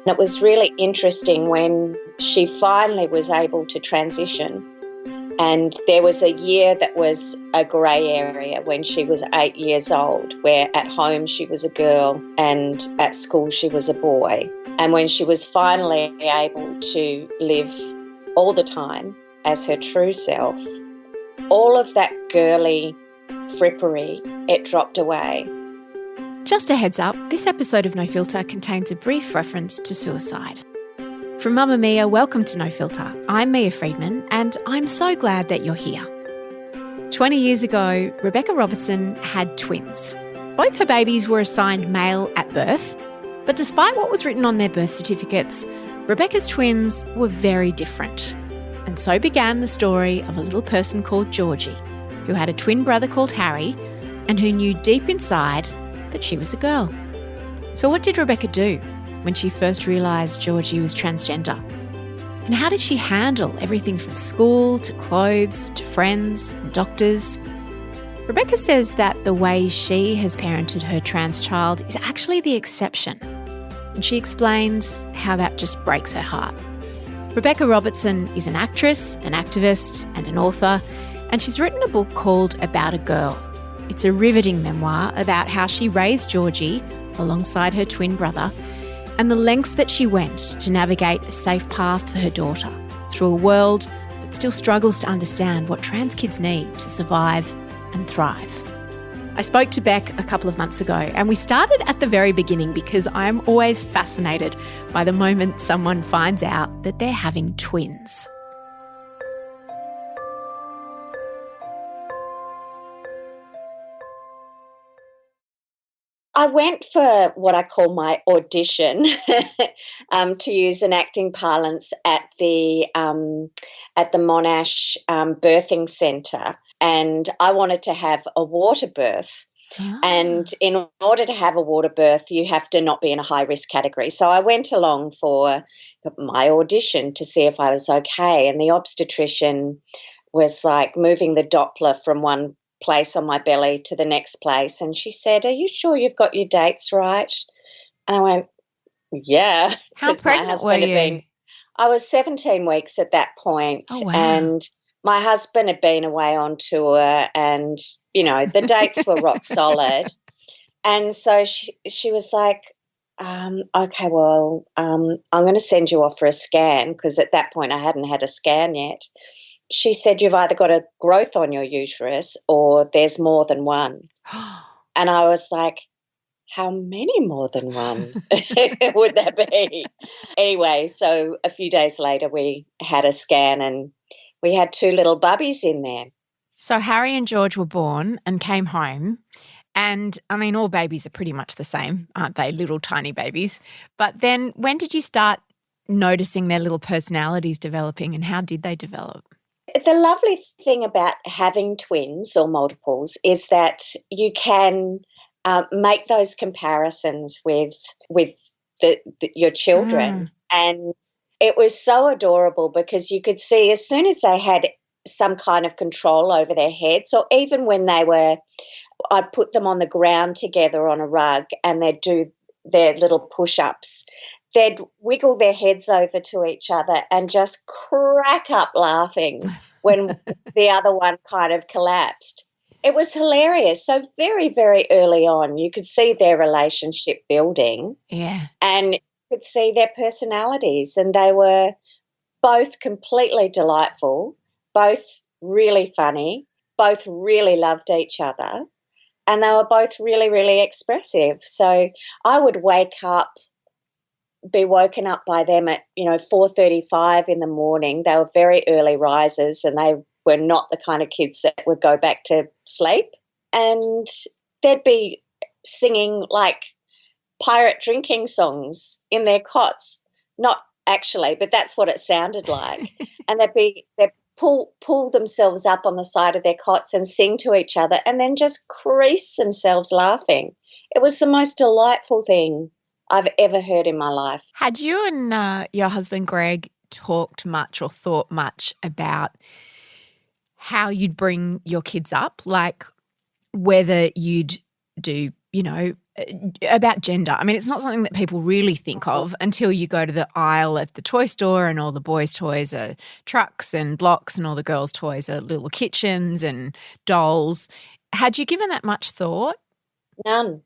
it was really interesting when she finally was able to transition. And there was a year that was a grey area when she was 8 years old, where at home she was a girl and at school she was a boy. And when she was finally able to live all the time as her true self, all of that girly frippery, it dropped away. Just a heads up, this episode of No Filter contains a brief reference to suicide. From Mamma Mia, welcome to No Filter. I'm Mia Friedman and I'm so glad that you're here. 20 years ago, Rebekah Robertson had twins. Both her babies were assigned male at birth, but despite what was written on their birth certificates, Rebekah's twins were very different. And so began the story of a little person called Georgie, who had a twin brother called Harry and who knew deep inside that she was a girl. So what did Rebekah do when she first realised Georgie was transgender? And how did she handle everything from school to clothes to friends and doctors? Rebekah says that the way she has parented her trans child is actually the exception. And she explains how that just breaks her heart. Rebekah Robertson is an actress, an activist and an author, and she's written a book called About a Girl. It's a riveting memoir about how she raised Georgie alongside her twin brother and the lengths that she went to navigate a safe path for her daughter through a world that still struggles to understand what trans kids need to survive and thrive. I spoke to Beck a couple of months ago and we started at the very beginning because I'm always fascinated by the moment someone finds out that they're having twins. I went for what I call my audition, to use an acting parlance, at the Monash birthing centre, and I wanted to have a water birth. Oh. And in order to have a water birth, you have to not be in a high-risk category. So I went along for my audition to see if I was okay, and the obstetrician was like moving the Doppler from one place on my belly to the next place, and she said, "Are you sure you've got your dates right?" And I went, "Yeah." How pregnant were you? I was 17 weeks at that point. Oh, wow. And my husband had been away on tour, and the dates were rock solid. And so she was like, "Okay, well, I'm going to send you off for a scan," because at that point I hadn't had a scan yet. She said, "You've either got a growth on your uterus or there's more than one." And I was like, how many more than one would that be? Anyway, so a few days later we had a scan and we had two little bubbies in there. So Harry and George were born and came home. And, I mean, all babies are pretty much the same, aren't they? Little tiny babies. But then when did you start noticing their little personalities developing, and how did they develop? The lovely thing about having twins or multiples is that you can make those comparisons with your children. And it was so adorable because you could see as soon as they had some kind of control over their heads, or even when I'd put them on the ground together on a rug and they'd do their little push-ups, they'd wiggle their heads over to each other and just crack up laughing when the other one kind of collapsed. It was hilarious. So very, very early on, you could see their relationship building. Yeah. And you could see their personalities, and they were both completely delightful, both really funny, both really loved each other, and they were both really, really expressive. So I would be woken up by them at 4:35 in the morning. They were very early risers, and they were not the kind of kids that would go back to sleep. And they'd be singing like pirate drinking songs in their cots. Not actually, but that's what it sounded like. And they'd pull themselves up on the side of their cots and sing to each other, and then just crease themselves laughing. It was the most delightful thing I've ever heard in my life. Had you and your husband Greg talked much or thought much about how you'd bring your kids up, like whether you'd do, about gender. I mean, it's not something that people really think of until you go to the aisle at the toy store and all the boys' toys are trucks and blocks and all the girls' toys are little kitchens and dolls. Had you given that much thought? None.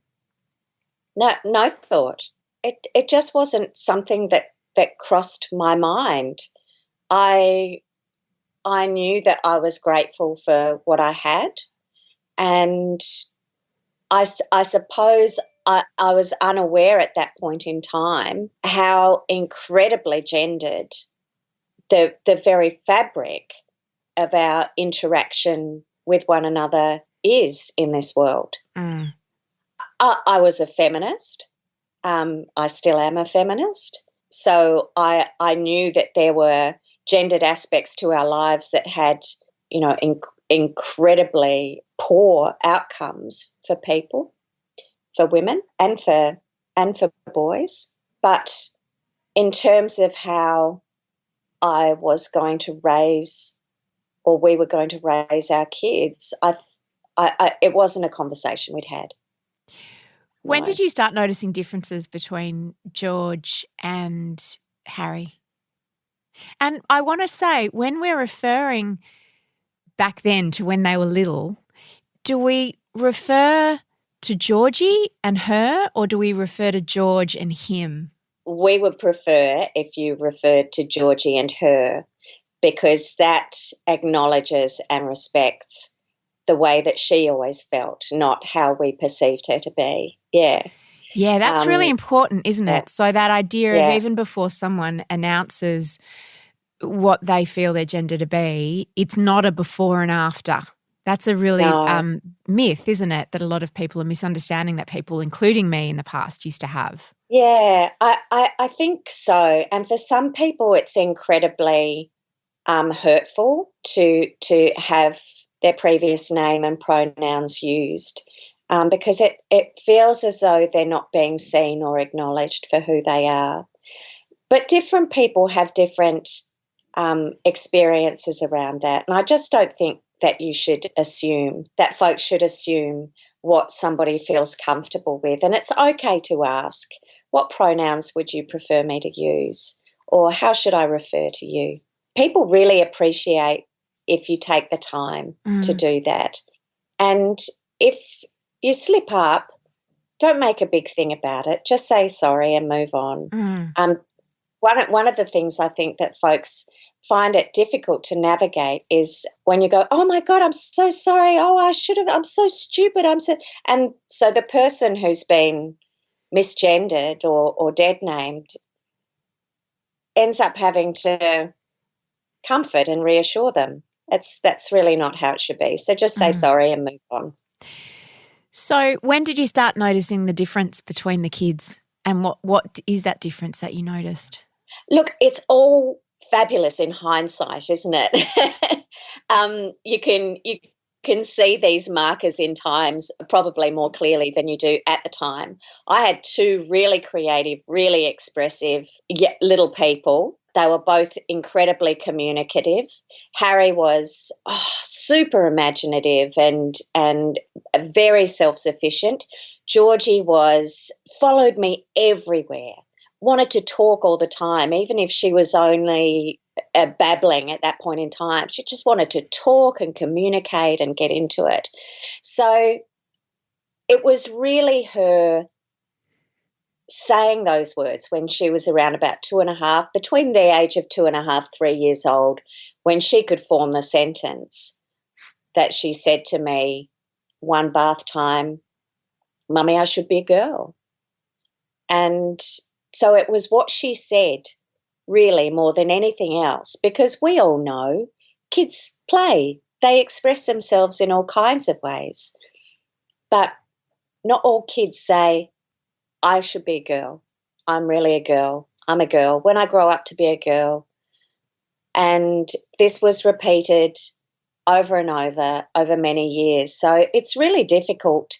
No thought. It just wasn't something that crossed my mind. I knew that I was grateful for what I had, and I suppose I was unaware at that point in time how incredibly gendered the very fabric of our interaction with one another is in this world. Mm. I was a feminist. I still am a feminist. So I knew that there were gendered aspects to our lives that had, incredibly poor outcomes for people, for women and for boys. But in terms of how I was going to raise, or we were going to raise our kids, it wasn't a conversation we'd had. When did you start noticing differences between George and Harry? And I want to say, when we're referring back then to when they were little, do we refer to Georgie and her, or do we refer to George and him? We would prefer if you referred to Georgie and her, because that acknowledges and respects the way that she always felt, not how we perceived her to be. Yeah. Yeah, that's really important, isn't yeah. it? So that idea of even before someone announces what they feel their gender to be, it's not a before and after. That's a really myth, isn't it, that a lot of people are misunderstanding, that people, including me in the past, used to have. Yeah, I think so. And for some people it's incredibly hurtful to have their previous name and pronouns used, because it feels as though they're not being seen or acknowledged for who they are. But different people have different experiences around that. And I just don't think that you should assume, that folks should assume what somebody feels comfortable with. And it's okay to ask, what pronouns would you prefer me to use? Or how should I refer to you? People really appreciate if you take the time to do that. And if you slip up, don't make a big thing about it. Just say sorry and move on. One of the things I think that folks find it difficult to navigate is when you go, oh my God, I'm so sorry. Oh, I'm so stupid. And so the person who's been misgendered or dead named ends up having to comfort and reassure them. That's really not how it should be. So just say sorry and move on. So when did you start noticing the difference between the kids, and what is that difference that you noticed? Look, it's all fabulous in hindsight, isn't it? You can see these markers in times probably more clearly than you do at the time. I had two really creative, really expressive little people. They were both incredibly communicative. Harry was super imaginative and very self-sufficient. Georgie followed me everywhere, wanted to talk all the time, even if she was only babbling at that point in time. She just wanted to talk and communicate and get into it. So it was really her saying those words when she was around about 2.5, between the age of 2.5, 3 years old, when she could form the sentence, that she said to me one bath time, "Mummy, I should be a girl." And so it was what she said really more than anything else, because we all know kids play. They express themselves in all kinds of ways. But not all kids say, I should be a girl. I'm really a girl. I'm a girl. When I grow up to be a girl. And this was repeated over and over many years. So it's really difficult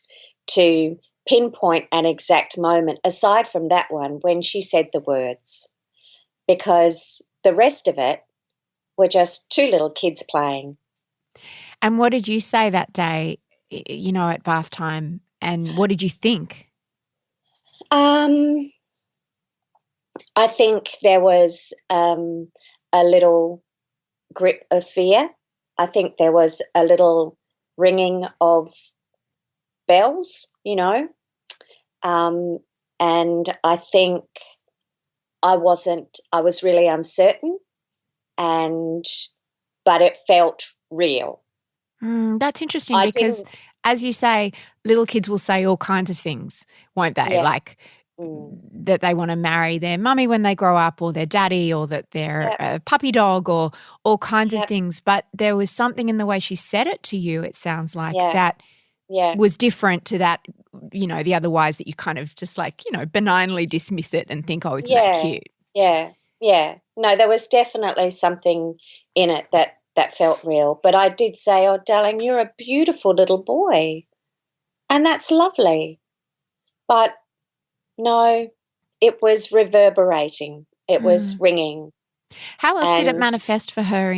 to pinpoint an exact moment, aside from that one, when she said the words, because the rest of it were just two little kids playing. And what did you say that day, at bath time, and what did you think? Um, I think there was a little grip of fear. I think there was a little ringing of bells, and I think I was really uncertain, but it felt real. That's interesting I because, didn't, as you say, little kids will say all kinds of things, won't they? yeah, Like that they want to marry their mummy when they grow up, or their daddy, or that they're yeah, a puppy dog, or all kinds of yeah, things. But there was something in the way she said it to you, it sounds like, yeah, that yeah, was different to that, the otherwise that you kind of just like, benignly dismiss it and think, oh, isn't that yeah, cute? yeah, yeah. No, there was definitely something in it that felt real. But I did say, "Oh, darling, you're a beautiful little boy, and that's lovely." But no, it was reverberating. It was Mm. ringing, How else did it and manifest for her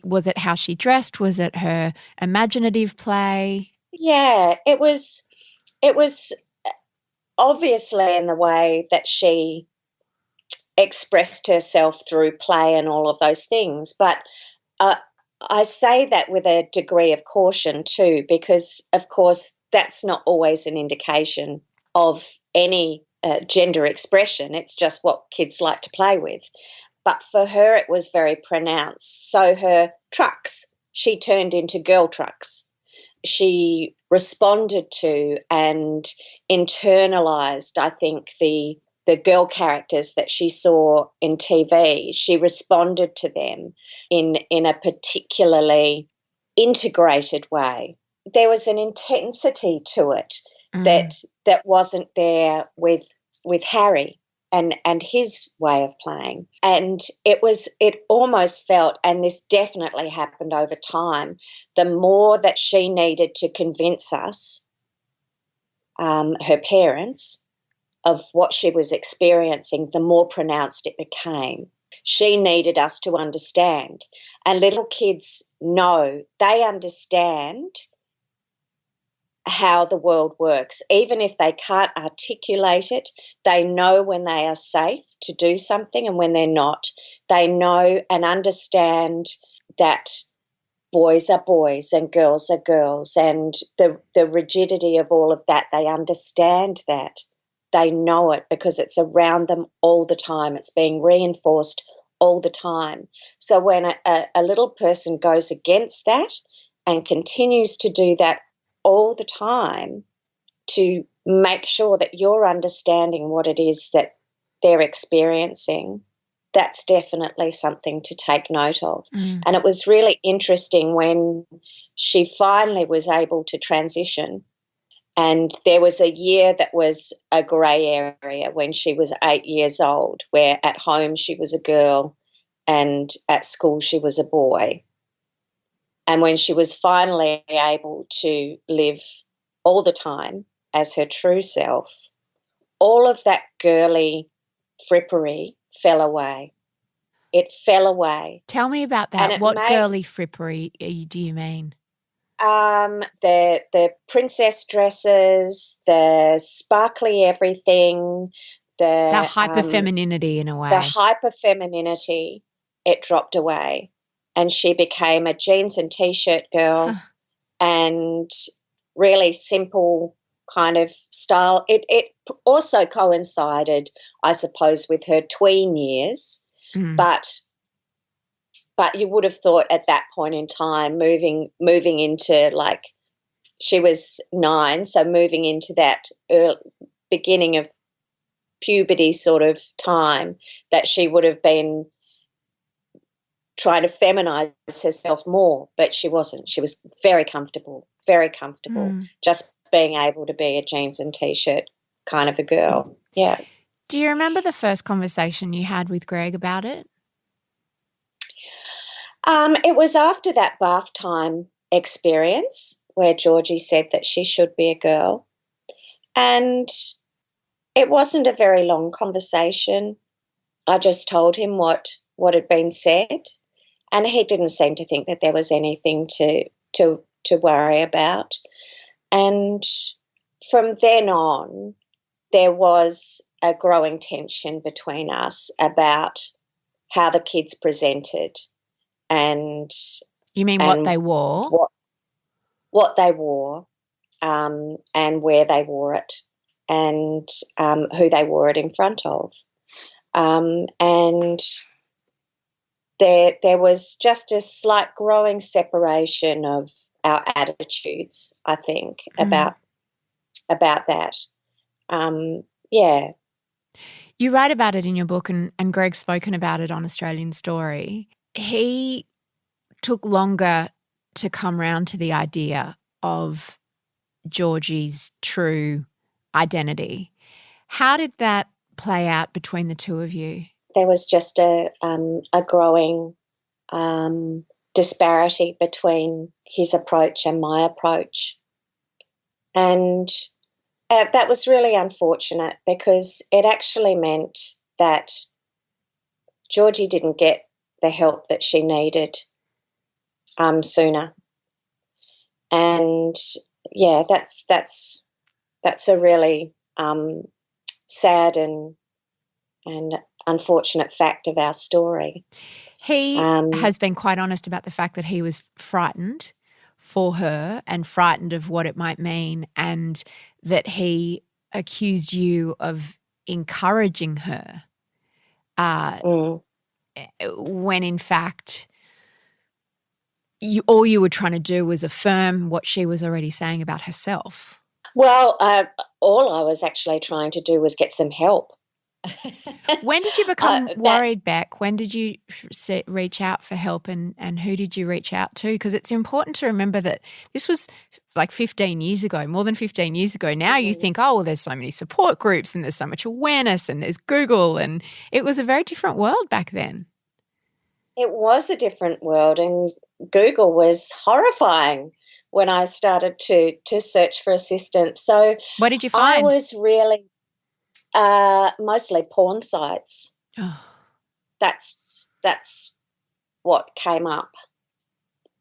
was it how she dressed? Was it her imaginative play? yeah, it was. It was obviously in the way that she expressed herself through play and all of those things. But uh, I say that with a degree of caution too, because of course that's not always an indication of any gender expression. It's just what kids like to play with. But for her, it was very pronounced. So her trucks, she turned into girl trucks. She responded to and internalized, I think, the girl characters that she saw in TV. She responded to them in a particularly integrated way. There was an intensity to it that wasn't there with Harry and his way of playing. And it almost felt, and this definitely happened over time, the more that she needed to convince us, her parents, of what she was experiencing, the more pronounced it became. She needed us to understand. And little kids know, they understand how the world works. Even if they can't articulate it, they know when they are safe to do something and when they're not. They know and understand that boys are boys and girls are girls, and the rigidity of all of that, they understand that. They know it because it's around them all the time. It's being reinforced all the time. So when a little person goes against that and continues to do that all the time to make sure that you're understanding what it is that they're experiencing, that's definitely something to take note of. And it was really interesting when she finally was able to transition. And there was a year that was a grey area when she was 8 years old, where at home she was a girl and at school she was a boy. And when she was finally able to live all the time as her true self, all of that girly frippery fell away. It fell away. Tell me about And that. it What made girly frippery do you mean? the princess dresses, the sparkly everything, That the hyper femininity in a the way. hyper femininity, it dropped away. And she became a jeans and t-shirt girl and really simple kind of style. It also coincided, I suppose, with her tween years, but you would have thought at that point in time, moving into, like, she was 9, so moving into that beginning of puberty sort of time, that she would have been trying to feminize herself more, but she wasn't. She was very comfortable, just being able to be a jeans and t-shirt kind of a girl. Yeah. Do you remember the first conversation you had with Greg about it? It was after that bath time experience where Georgie said that she should be a girl. And it wasn't a very long conversation. I just told him what had been said, and he didn't seem to think that there was anything to worry about. And from then on, there was a growing tension between us about how the kids presented and You mean what they wore? What they wore, and where they wore it, and who they wore it in front of. And there was just a slight growing separation of our attitudes, I think, about that. Yeah. You write about it in your book, and Greg's spoken about it on Australian Story. He took longer to come round to the idea of Georgie's true identity. How did that play out between the two of you? There was just a growing disparity between his approach and my approach. And that was really unfortunate, because it actually meant that Georgie didn't get the help that she needed sooner. And yeah, that's a really sad and unfortunate fact of our story. He has been quite honest about the fact that he was frightened for her and frightened of what it might mean, and that he accused you of encouraging her when in fact all you were trying to do was affirm what she was already saying about herself. Well, all I was actually trying to do was get some help. When did you become worried, Beck? When did you reach out for help, and who did you reach out to? Because it's important to remember that this was like 15 years ago, more than 15 years ago. Now you think, oh, well, there's so many support groups and there's so much awareness and there's Google, and it was a very different world back then. It was a different world, and Google was horrifying when I started to search for assistance. So what did you find? I was really mostly porn sites. Oh. That's what came up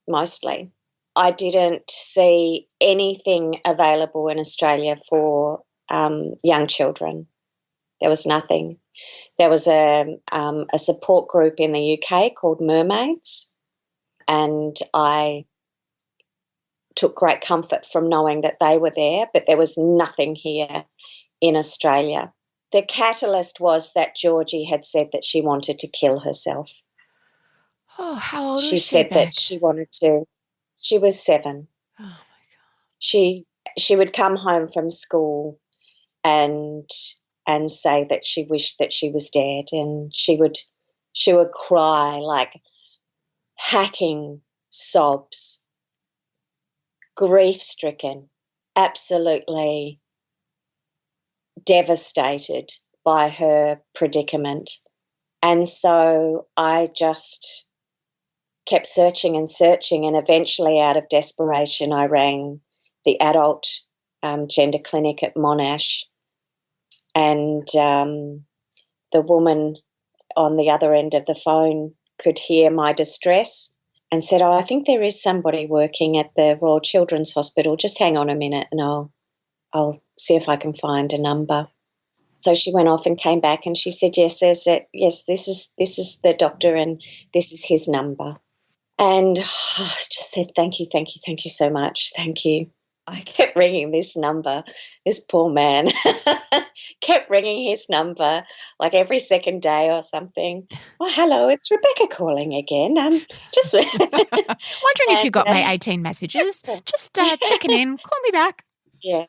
mostly. I didn't see anything available in Australia for young children. There was nothing. There was a support group in the UK called Mermaids, and I took great comfort from knowing that they were there, but there was nothing here in Australia. The catalyst was that Georgie had said that she wanted to kill herself. Oh, how old was she? She said that she wanted to. She was 7. Oh, my God. She would come home from school and say that she wished that she was dead, and she would cry like hacking sobs, grief-stricken, absolutely devastated by her predicament. And so I just kept searching and searching, and eventually, out of desperation, I rang the adult gender clinic at Monash, and the woman on the other end of the phone could hear my distress and said, "Oh, I think there is somebody working at the Royal Children's Hospital. Just hang on a minute and I'll see if I can find a number." So she went off and came back, and she said, "Yes, this is the doctor, and this is his number." And I just said, "Thank you so much, thank you." I kept ringing this number. This poor man kept ringing his number like every second day or something. "Oh, hello, it's Rebekah calling again. Just wondering if you got my 18 messages. Just checking in. Call me back." Yeah,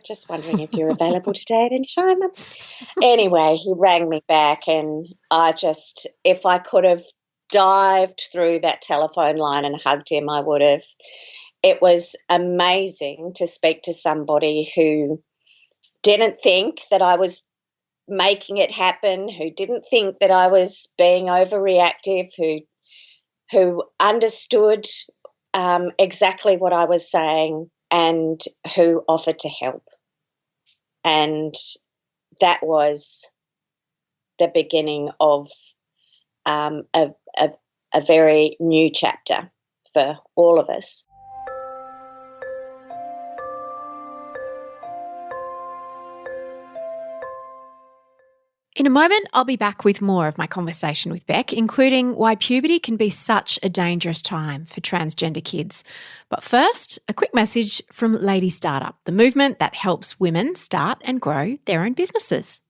just wondering if you're available today at any time. Anyway, he rang me back, and if I could have dived through that telephone line and hugged him, I would have. It was amazing to speak to somebody who didn't think that I was making it happen, who didn't think that I was being overreactive, who understood exactly what I was saying, and who offered to help. And that was the beginning of a very new chapter for all of us. In a moment, I'll be back with more of my conversation with Beck, including why puberty can be such a dangerous time for transgender kids. But first, a quick message from Lady Startup, the movement that helps women start and grow their own businesses.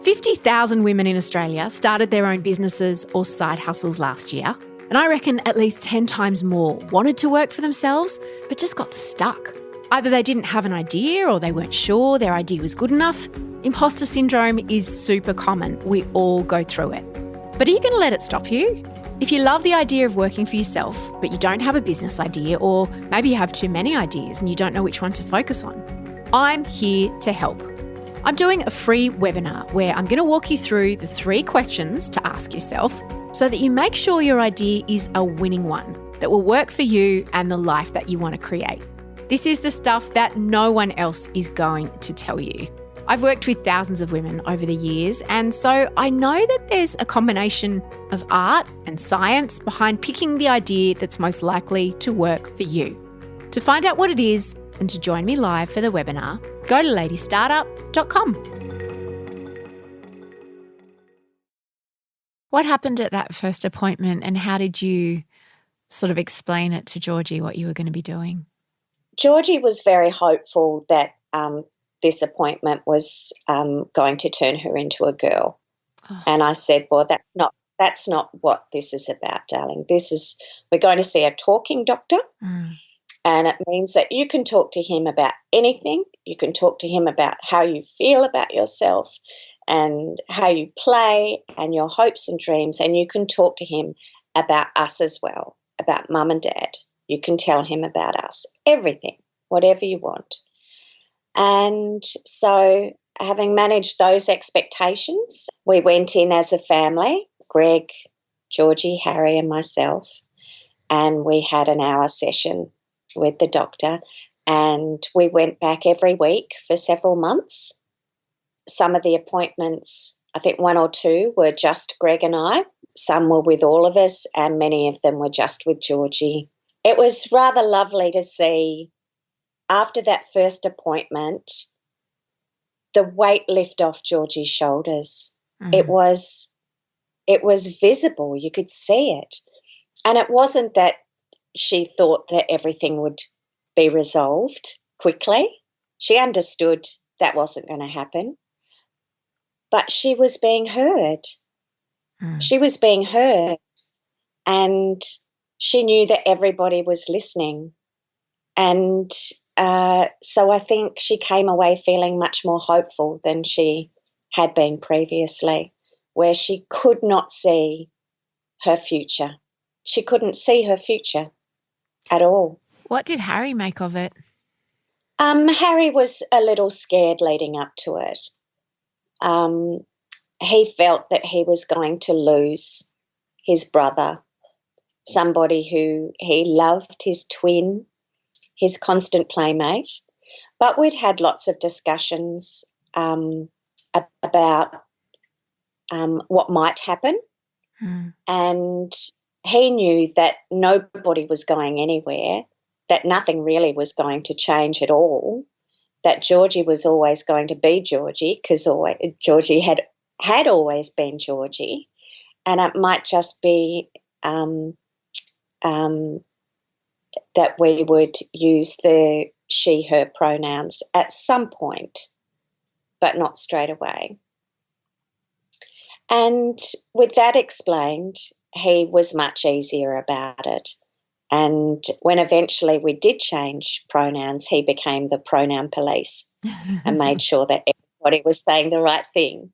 50,000 women in Australia started their own businesses or side hustles last year, and I reckon at least 10 times more wanted to work for themselves but just got stuck. Either they didn't have an idea or they weren't sure their idea was good enough. Imposter syndrome is super common. We all go through it. But are you going to let it stop you? If you love the idea of working for yourself, but you don't have a business idea, or maybe you have too many ideas and you don't know which one to focus on, I'm here to help. I'm doing a free webinar where I'm going to walk you through the 3 questions to ask yourself so that you make sure your idea is a winning one that will work for you and the life that you want to create. This is the stuff that no one else is going to tell you. I've worked with thousands of women over the years, and so I know that there's a combination of art and science behind picking the idea that's most likely to work for you. To find out what it is and to join me live for the webinar, go to ladystartup.com. What happened at that first appointment, and how did you sort of explain it to Georgie what you were going to be doing? Georgie was very hopeful that this appointment was going to turn her into a girl. Oh. And I said, well, that's not what this is about, darling. We're going to see a talking doctor. And it means that you can talk to him about anything. You can talk to him about how you feel about yourself and how you play and your hopes and dreams. And you can talk to him about us as well, about mum and dad. You can tell him about us, everything, whatever you want. And so having managed those expectations, we went in as a family, Greg, Georgie, Harry and myself, and we had an hour session with the doctor, and we went back every week for several months. Some of the appointments, I think 1 or 2 were just Greg and I. Some were with all of us, and many of them were just with Georgie. It was rather lovely to see, after that first appointment, the weight lift off Georgie's shoulders. It was visible. You could see it. And it wasn't that she thought that everything would be resolved quickly. She understood that wasn't going to happen. But she was being heard. She was being heard. And she knew that everybody was listening. And so I think she came away feeling much more hopeful than she had been previously, where she could not see her future. She couldn't see her future at all. What did Harry make of it? Harry was a little scared leading up to it. He felt that he was going to lose his brother, somebody who he loved, his twin, his constant playmate. But we'd had lots of discussions about what might happen. And he knew that nobody was going anywhere, that nothing really was going to change at all, that Georgie was always going to be Georgie because Georgie had always been Georgie, and it might just be that we would use the she, her pronouns at some point, but not straight away. And with that explained, he was much easier about it. And when eventually we did change pronouns, he became the pronoun police and made sure that everybody was saying the right thing.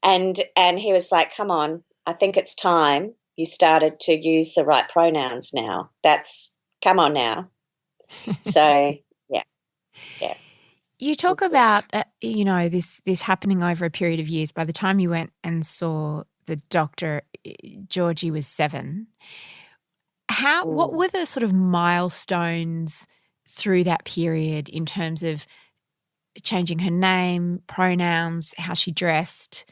And he was like, come on, I think it's time you started to use the right pronouns now. Come on now. So, yeah. You talk about, this happening over a period of years. By the time you went and saw the doctor, Georgie was 7. What were the sort of milestones through that period in terms of changing her name, pronouns, how she dressed,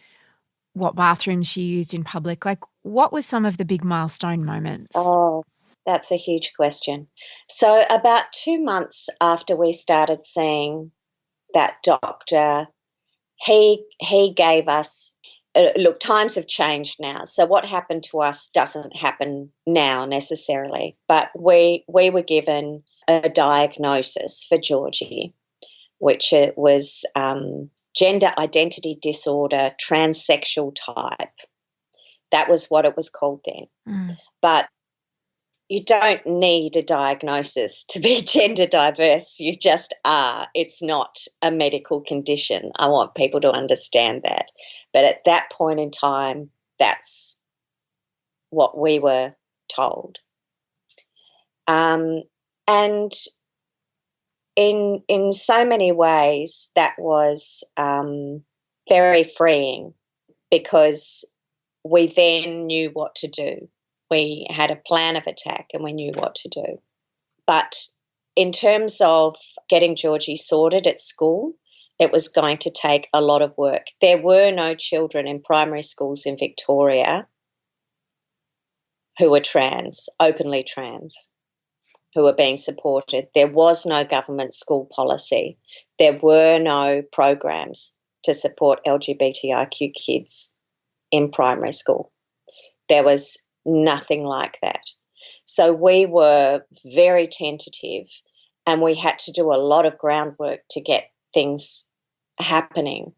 what bathrooms she used in public? Like, what were some of the big milestone moments? Oh, that's a huge question. So about 2 months after we started seeing that doctor, he gave us, look, times have changed now. So what happened to us doesn't happen now necessarily, but we were given a diagnosis for Georgie, which it was gender identity disorder, transsexual type. That was what it was called then. Mm. But you don't need a diagnosis to be gender diverse. You just are. It's not a medical condition. I want people to understand that. But at that point in time, that's what we were told. And in so many ways, that was very freeing, because we then knew what to do. We had a plan of attack and we knew what to do. But in terms of getting Georgie sorted at school, it was going to take a lot of work. There were no children in primary schools in Victoria who were trans, openly trans, who were being supported. There was no government school policy. There were no programs to support LGBTIQ kids in primary school. There was nothing like that. So we were very tentative, and we had to do a lot of groundwork to get things happening.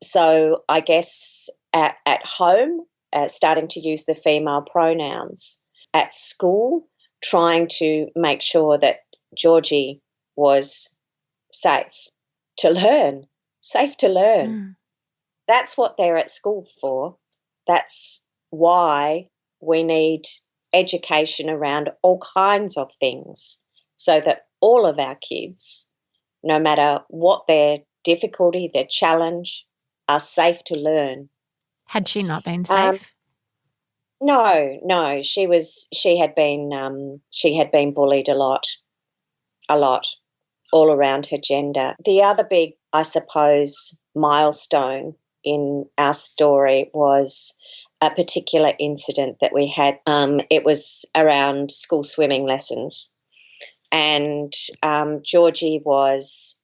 So I guess at home, starting to use the female pronouns. At school, trying to make sure that Georgie was safe to learn. That's what they're at school for. That's why we need education around all kinds of things, so that all of our kids, no matter what their difficulty, their challenge, are safe to learn. Had she not been safe? No. She had been bullied a lot, all around her gender. The other big, I suppose, milestone in our story was a particular incident that we had. It was around school swimming lessons, and Georgie was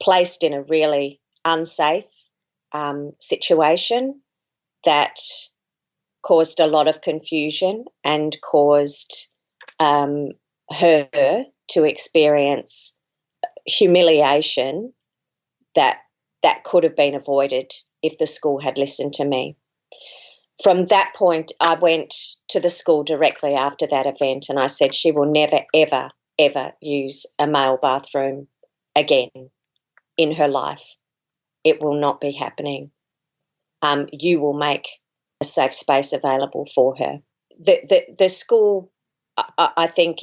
placed in a really unsafe situation that caused a lot of confusion and caused her to experience humiliation that could have been avoided if the school had listened to me. From that point, I went to the school directly after that event, and I said, she will never, ever, ever use a male bathroom again in her life. It will not be happening. You will make a safe space available for her. The school, I think,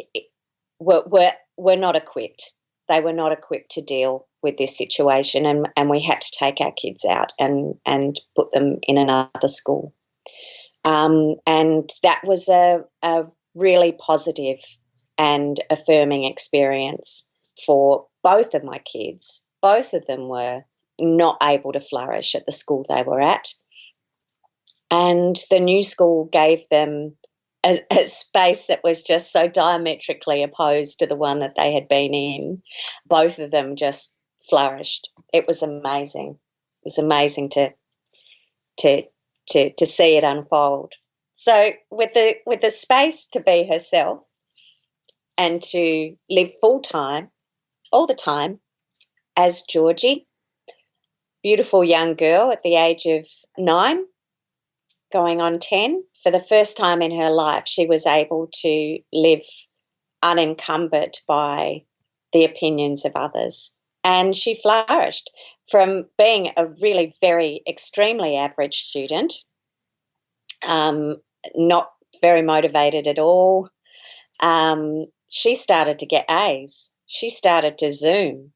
were not equipped. They were not equipped to deal with this situation, and we had to take our kids out and put them in another school. And that was a really positive and affirming experience for both of my kids. Both of them were not able to flourish at the school they were at. And the new school gave them a space that was just so diametrically opposed to the one that they had been in. Both of them just flourished. It was amazing. It was amazing to see it unfold. So with the space to be herself and to live full time, all the time, as Georgie, beautiful young girl at the age of 9, going on 10, for the first time in her life, she was able to live unencumbered by the opinions of others. And she flourished from being a really very extremely average student, not very motivated at all. She started to get A's. She started to Zoom.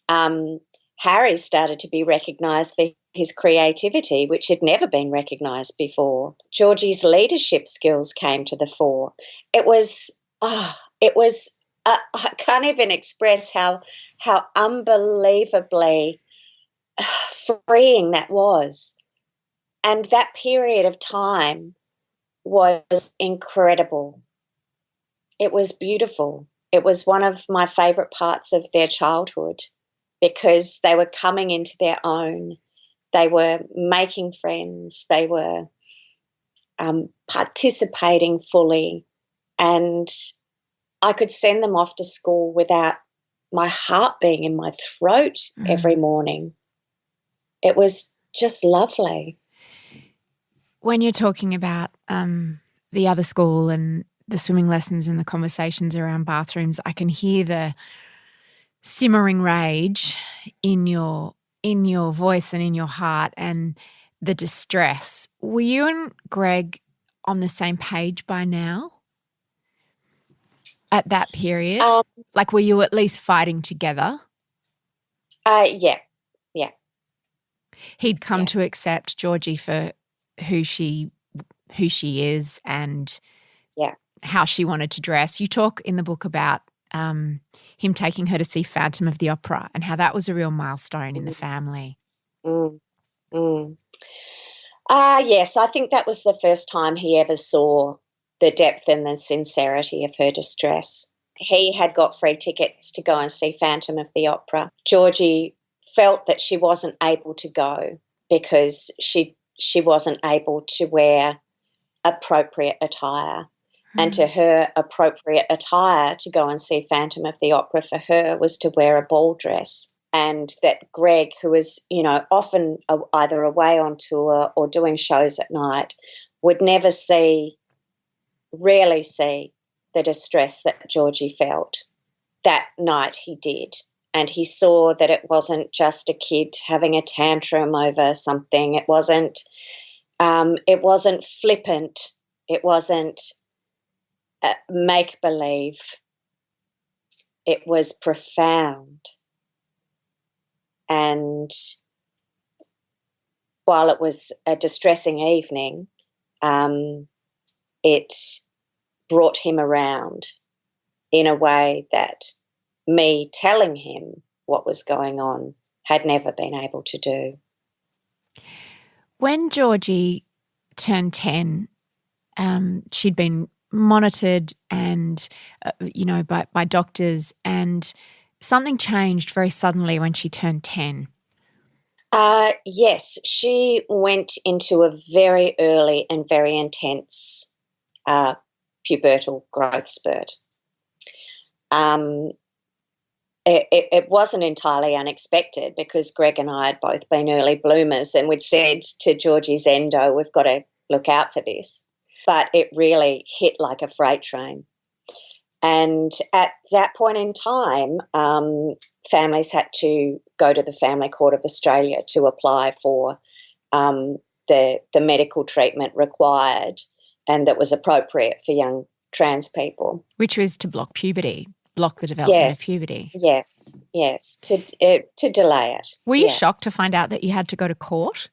Harry started to be recognised for his creativity, which had never been recognised before. Georgie's leadership skills came to the fore. It was I can't even express how unbelievably freeing that was. And that period of time was incredible. It was beautiful. It was one of my favourite parts of their childhood. because they were coming into their own. They were making friends. They were participating fully, and I could send them off to school without my heart being in my throat every morning. It was just lovely. When you're talking about the other school and the swimming lessons and the conversations around bathrooms, I can hear the simmering rage in your voice and in your heart and the distress. Were you and Greg on the same page by now at that period? Like, were you at least fighting together? Yeah. He'd come to accept Georgie for who she is and how she wanted to dress. You talk in the book about him taking her to see Phantom of the Opera and how that was a real milestone in the family. Yes, I think that was the first time he ever saw the depth and the sincerity of her distress. He had got free tickets to go and see Phantom of the Opera. Georgie felt that she wasn't able to go because she wasn't able to wear appropriate attire. And to her, appropriate attire to go and see Phantom of the Opera for her was to wear a ball dress. And that Greg, who was, often either away on tour or doing shows at night, would rarely see the distress that Georgie felt. That night he did. And he saw that it wasn't just a kid having a tantrum over something. It wasn't flippant. It wasn't make-believe. It was profound. And while it was a distressing evening, it brought him around in a way that me telling him what was going on had never been able to do. When Georgie turned 10, she'd been monitored and, by doctors, and something changed very suddenly when she turned 10. Yes, she went into a very early and very intense pubertal growth spurt. It wasn't entirely unexpected because Greg and I had both been early bloomers, and we'd said to Georgie's endo, we've got to look out for this. But it really hit like a freight train. And at that point in time, families had to go to the Family Court of Australia to apply for the medical treatment required and that was appropriate for young trans people. Which was to block the development of puberty. Yes, to delay it. Were you shocked to find out that you had to go to court?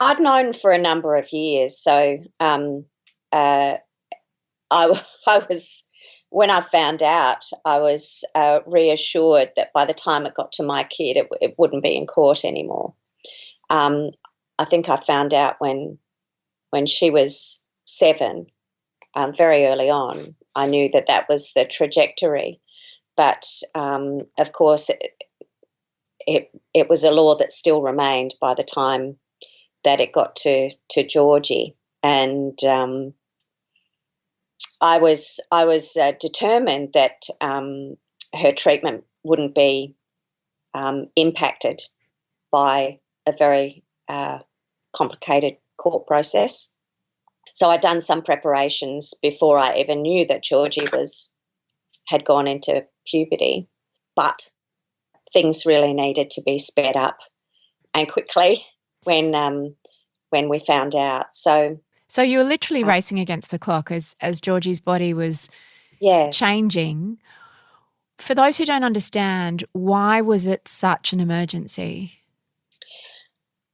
I'd known for a number of years, so I was, when I found out, I was reassured that by the time it got to my kid, it wouldn't be in court anymore. I think I found out when she was 7, very early on. I knew that was the trajectory, but of course, it was a law that still remained by the time that it got to Georgie, and I was determined that her treatment wouldn't be impacted by a very complicated court process. So I'd done some preparations before I even knew that Georgie had gone into puberty, but things really needed to be sped up and quickly when we found out. So you were literally racing against the clock as Georgie's body was changing. For those who don't understand, why was it such an emergency?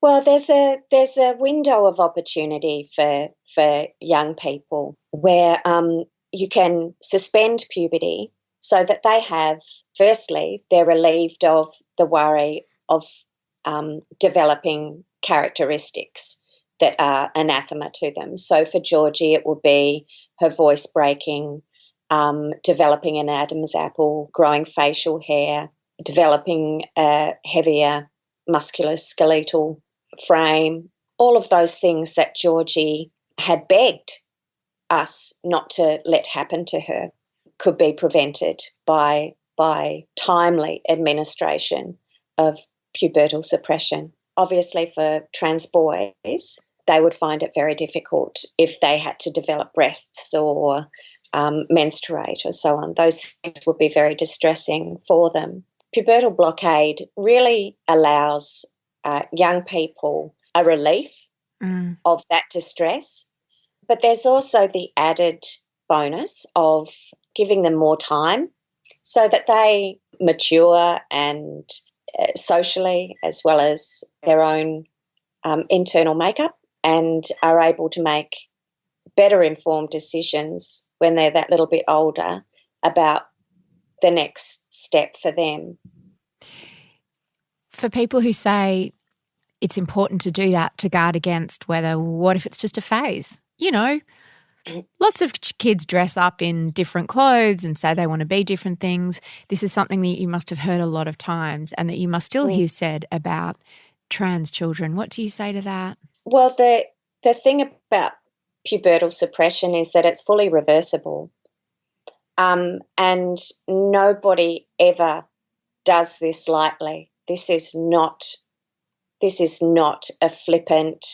Well, there's a window of opportunity for young people where you can suspend puberty so that they have, firstly, they're relieved of the worry of developing characteristics that are anathema to them. So for Georgie, it will be her voice breaking, developing an Adam's apple, growing facial hair, developing a heavier musculoskeletal frame, all of those things that Georgie had begged us not to let happen to her could be prevented by timely administration of pubertal suppression. Obviously, for trans boys, they would find it very difficult if they had to develop breasts or menstruate or so on. Those things would be very distressing for them. Pubertal blockade really allows young people a relief of that distress, but there's also the added bonus of giving them more time so that they mature and socially as well as their own internal makeup and are able to make better informed decisions when they're that little bit older about the next step for them. For people who say it's important to do that to guard against what if it's just a phase? You know, lots of kids dress up in different clothes and say they want to be different things. This is something that you must have heard a lot of times and that you must still hear said about trans children. What do you say to that? Well, the thing about pubertal suppression is that it's fully reversible, and nobody ever does this lightly. This is not a flippant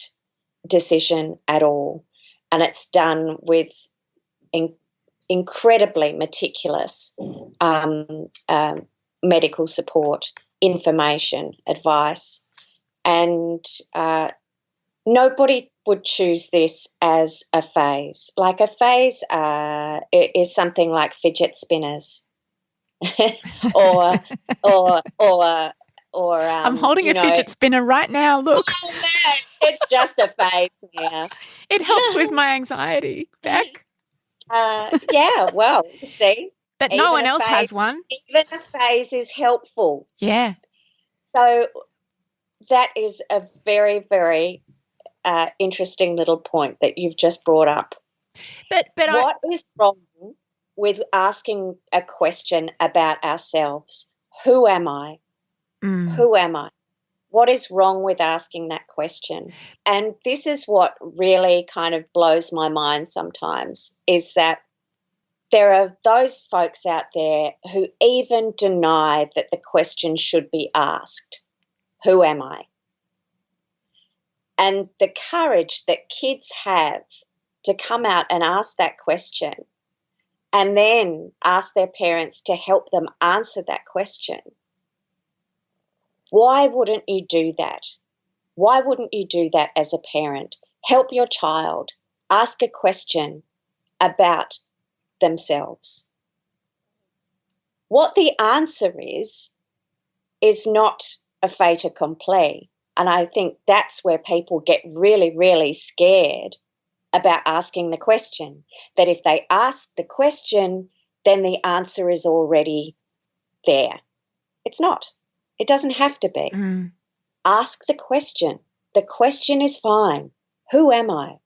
decision at all, and it's done with incredibly meticulous medical support, information, advice, and nobody would choose this as a phase. Like a phase is something like fidget spinners, or I'm holding a fidget spinner right now. Look, oh, no, it's just a phase now. It helps with my anxiety, Beck. Yeah, well, you see, but no one else has one. Even a phase is helpful. Yeah. So that is a very, very interesting little point that you've just brought up. But what is wrong with asking a question about ourselves? Who am I? Who am I? What is wrong with asking that question? And this is what really kind of blows my mind sometimes, is that there are those folks out there who even deny that the question should be asked. Who am I? And the courage that kids have to come out and ask that question and then ask their parents to help them answer that question. Why wouldn't you do that? Why wouldn't you do that as a parent? Help your child ask a question about themselves. What the answer is not a fait accompli. And I think that's where people get really, really scared about asking the question, that if they ask the question, then the answer is already there. It's not. It doesn't have to be. Ask the question. The question is fine. Who am I?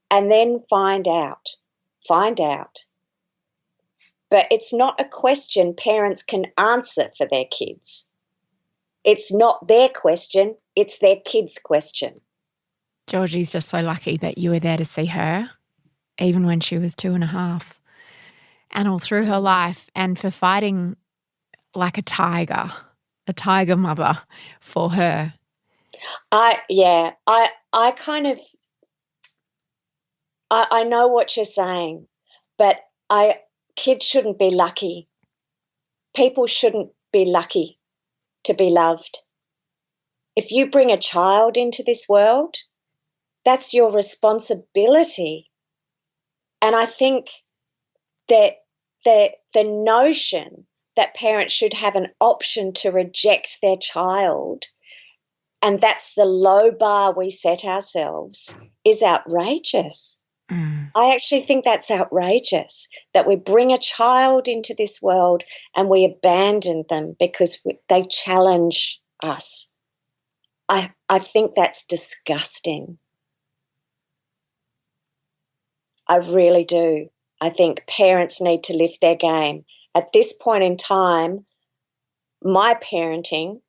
And then find out. Find out. But it's not a question parents can answer for their kids. It's not their question. It's their kid's question. Georgie's just so lucky that you were there to see her, even when she was 2.5, and all through her life, and for fighting like a tiger mother for her. I know what you're saying, but kids shouldn't be lucky. People shouldn't be lucky to be loved. If you bring a child into this world, that's your responsibility. And I think that the notion that parents should have an option to reject their child, and that's the low bar we set ourselves, is outrageous. I actually think that's outrageous, that we bring a child into this world and we abandon them because they challenge us. I think that's disgusting. I really do. I think parents need to lift their game. At this point in time, my parenting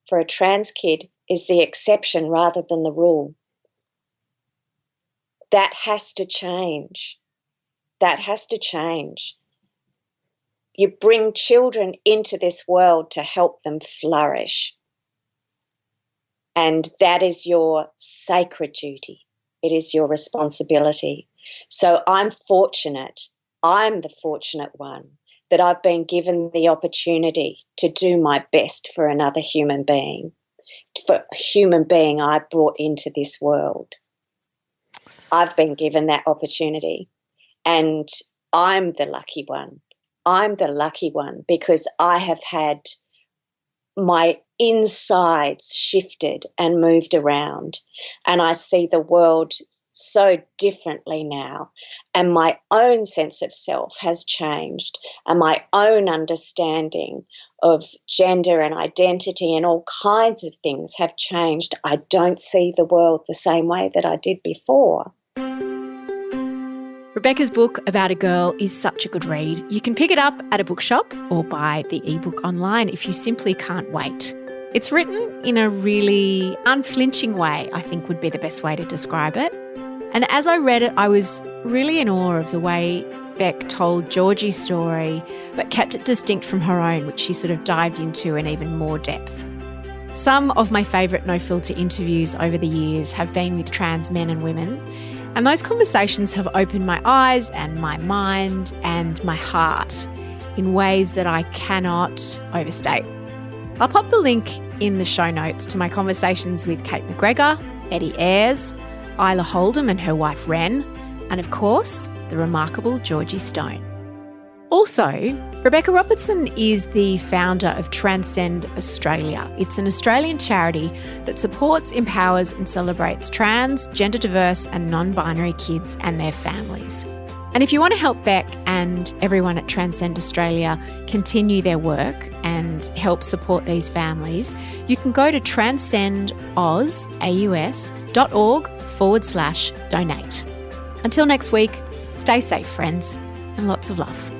for a trans kid is the exception rather than the rule. That has to change. That has to change. You bring children into this world to help them flourish. And that is your sacred duty. It is your responsibility. So I'm fortunate. I'm the fortunate one that I've been given the opportunity to do my best for another human being, for a human being I brought into this world. I've been given that opportunity, and I'm the lucky one. I'm the lucky one because I have had my insides shifted and moved around, and I see the world so differently now, and my own sense of self has changed, and my own understanding of gender and identity and all kinds of things have changed. I don't see the world the same way that I did before. Rebekah's book About a Girl is such a good read. You can pick it up at a bookshop or buy the ebook online if you simply can't wait. It's written in a really unflinching way, I think would be the best way to describe it. And as I read it, I was really in awe of the way Beck told Georgie's story, but kept it distinct from her own, which she sort of dived into in even more depth. Some of my favourite No Filter interviews over the years have been with trans men and women, and those conversations have opened my eyes and my mind and my heart in ways that I cannot overstate. I'll pop the link in the show notes to my conversations with Kate McGregor, Eddie Ayres, Isla Holdham and her wife Wren, and of course, the remarkable Georgie Stone. Also, Rebekah Robertson is the founder of Transcend Australia. It's an Australian charity that supports, empowers and celebrates trans, gender diverse and non-binary kids and their families. And if you want to help Beck and everyone at Transcend Australia continue their work and help support these families, you can go to transcendaus.org/donate. Until next week, stay safe, friends, and lots of love.